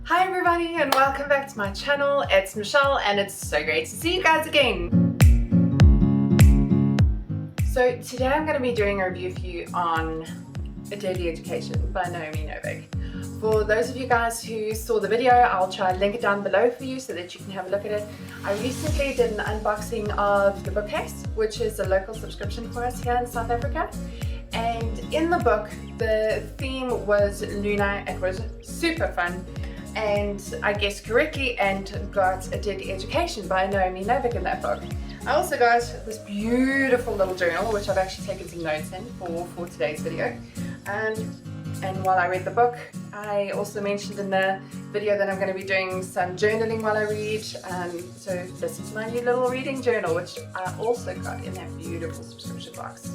Hi everybody and welcome back to my channel. It's Michelle and it's so great to see you guys again. So today I'm going to be doing a review for you on A Deadly Education by Naomi Novik. For those of you guys who saw the video, I'll try and link it down below for you so that you can have a look at it. I recently did an unboxing of the bookcase, which is a local subscription for us here in South Africa. And in the book, the theme was Luna. It was super fun. And I guessed correctly and got A Deadly Education by Naomi Novik in that book. I also got this beautiful little journal, which I've actually taken some notes in for today's video. And while I read the book, I also mentioned in the video that I'm going to be doing some journaling while I read. So this is my new little reading journal, which I also got in that beautiful subscription box.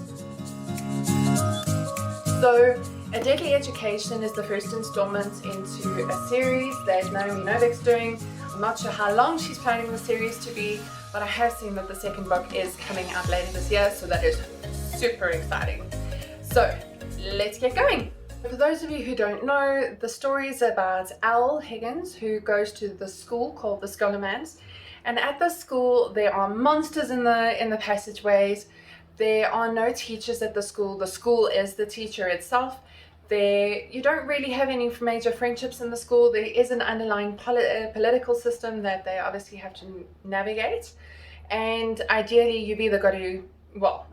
So, A Deadly Education is the first installment into a series that Naomi Novik's doing. I'm not sure how long she's planning the series to be, but I have seen that the second book is coming out later this year, so that is super exciting. So, let's get going. For those of you who don't know, the story is about Al Higgins, who goes to the school called the Scholomans. And at the school, there are monsters in the passageways. There are no teachers at the school. The school is the teacher itself. You don't really have any major friendships in the school. There is an underlying political system that they obviously have to navigate. And ideally, you've either got to,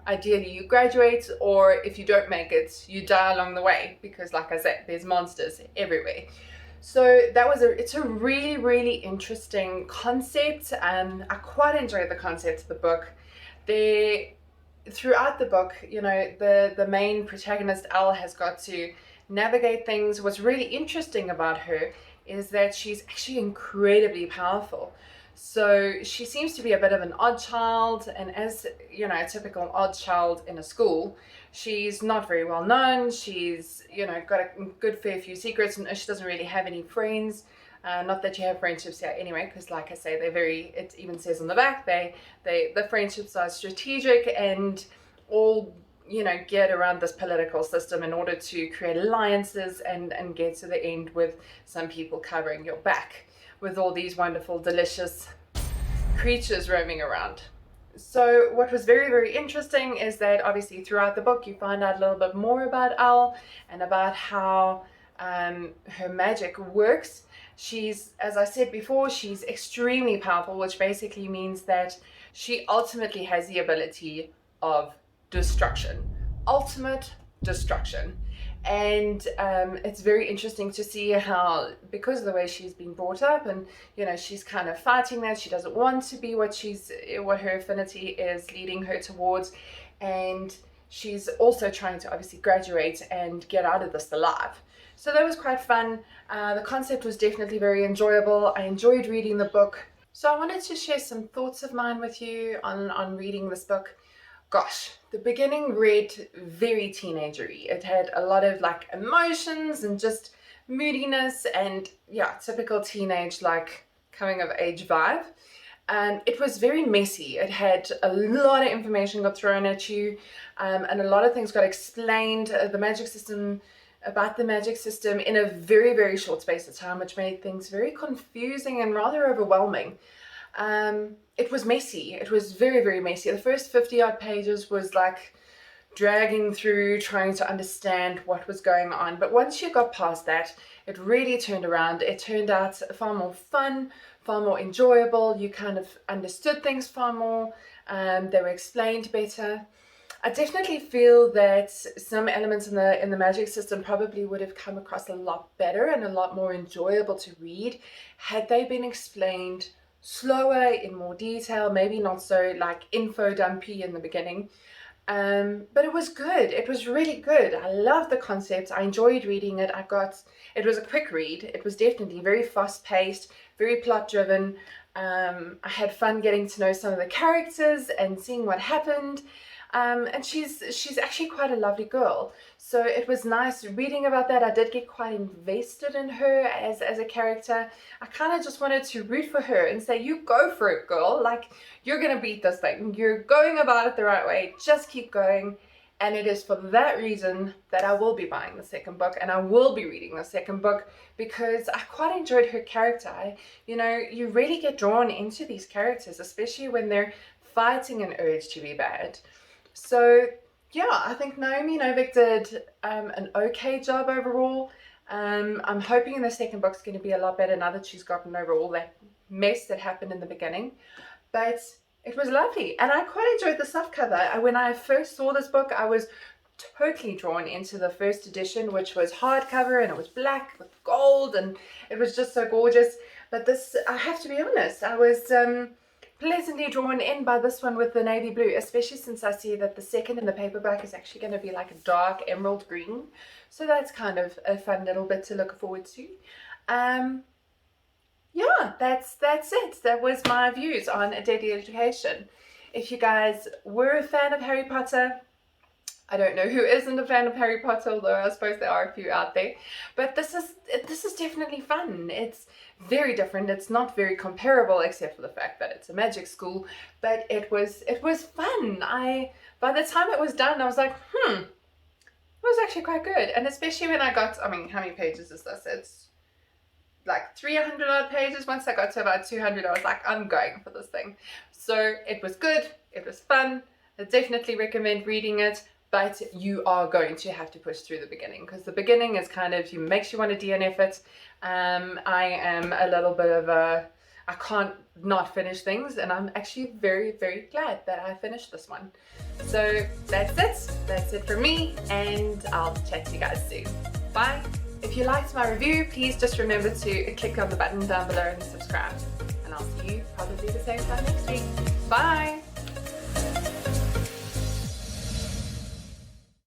ideally you graduate, or if you don't make it, you die along the way. Because like I said, there's monsters everywhere. So it's a really, really interesting concept. I quite enjoyed the concept of the book. Throughout the book, you know, the main protagonist, Al, has got to navigate things. What's really interesting about her is that she's actually incredibly powerful. So she seems to be a bit of an odd child, and as you know, a typical odd child in a school, she's not very well known. She's, you know, got a good fair few secrets, and she doesn't really have any friends. Not that you have friendships here anyway, because like I say, it even says on the back, the friendships are strategic and all, you know, get around this political system in order to create alliances and get to the end with some people covering your back with all these wonderful, delicious creatures roaming around. So what was very, very interesting is that obviously throughout the book, you find out a little bit more about Al and about how her magic works. She's, as I said before, she's extremely powerful, which basically means that she ultimately has the ability of destruction, ultimate destruction. And it's very interesting to see how, because of the way she's been brought up, and you know, she's kind of fighting that. She doesn't want to be what her affinity is leading her towards, and she's also trying to obviously graduate and get out of this alive. So that was quite fun. The concept was definitely very enjoyable. I enjoyed reading the book. So I wanted to share some thoughts of mine with you on reading this book. Gosh, the beginning read very teenagery. It had a lot of like emotions and just moodiness and yeah, typical teenage like coming of age vibe. And it was very messy. It had a lot of information got thrown at you, and a lot of things got explained. About the magic system in a very, very short space of time, which made things very confusing and rather overwhelming. It was messy. It was very, very messy. The first 50 odd pages was like dragging through, trying to understand what was going on. But once you got past that, it really turned around. It turned out far more fun, far more enjoyable. You kind of understood things far more. They were explained better. I definitely feel that some elements in the magic system probably would have come across a lot better and a lot more enjoyable to read had they been explained slower, in more detail, maybe not so like info dumpy in the beginning. But it was good. It was really good. I loved the concept. I enjoyed reading it. It was a quick read. It was definitely very fast paced, very plot driven. I had fun getting to know some of the characters and seeing what happened. And she's actually quite a lovely girl. So it was nice reading about that. I did get quite invested in her as a character. I kind of just wanted to root for her and say, you go for it, girl. Like, you're going to beat this thing. You're going about it the right way. Just keep going. And it is for that reason that I will be buying the second book, and I will be reading the second book, because I quite enjoyed her character. You really get drawn into these characters, especially when they're fighting an urge to be bad. So yeah, I think Naomi Novik did an okay job overall. I'm hoping the second book's going to be a lot better now that she's gotten over all that mess that happened in the beginning. But it was lovely, and I quite enjoyed the softcover. When I first saw this book, I was totally drawn into the first edition, which was hardcover, and it was black with gold, and it was just so gorgeous. But this, I have to be honest, I was pleasantly drawn in by this one with the navy blue, especially since I see that the second in the paperback is actually going to be like a dark emerald green. So that's kind of a fun little bit to look forward to. Yeah, that's it. That was my views on A Deadly Education. If you guys were a fan of Harry Potter, I don't know who isn't a fan of Harry Potter, although I suppose there are a few out there. But this is definitely fun. It's very different. It's not very comparable, except for the fact that it's a magic school. But it was fun. By the time it was done, I was like, it was actually quite good. And especially when I got, how many pages is this? It's like 300 odd pages. Once I got to about 200, I was like, I'm going for this thing. So it was good. It was fun. I definitely recommend reading it. But you are going to have to push through the beginning, because the beginning is kind of, makes you want to DNF it. I am a little bit of I can't not finish things, and I'm actually very, very glad that I finished this one. So that's it. That's it for me, and I'll chat to you guys soon. Bye. If you liked my review, please just remember to click on the button down below and subscribe. And I'll see you probably the same time next week. Bye.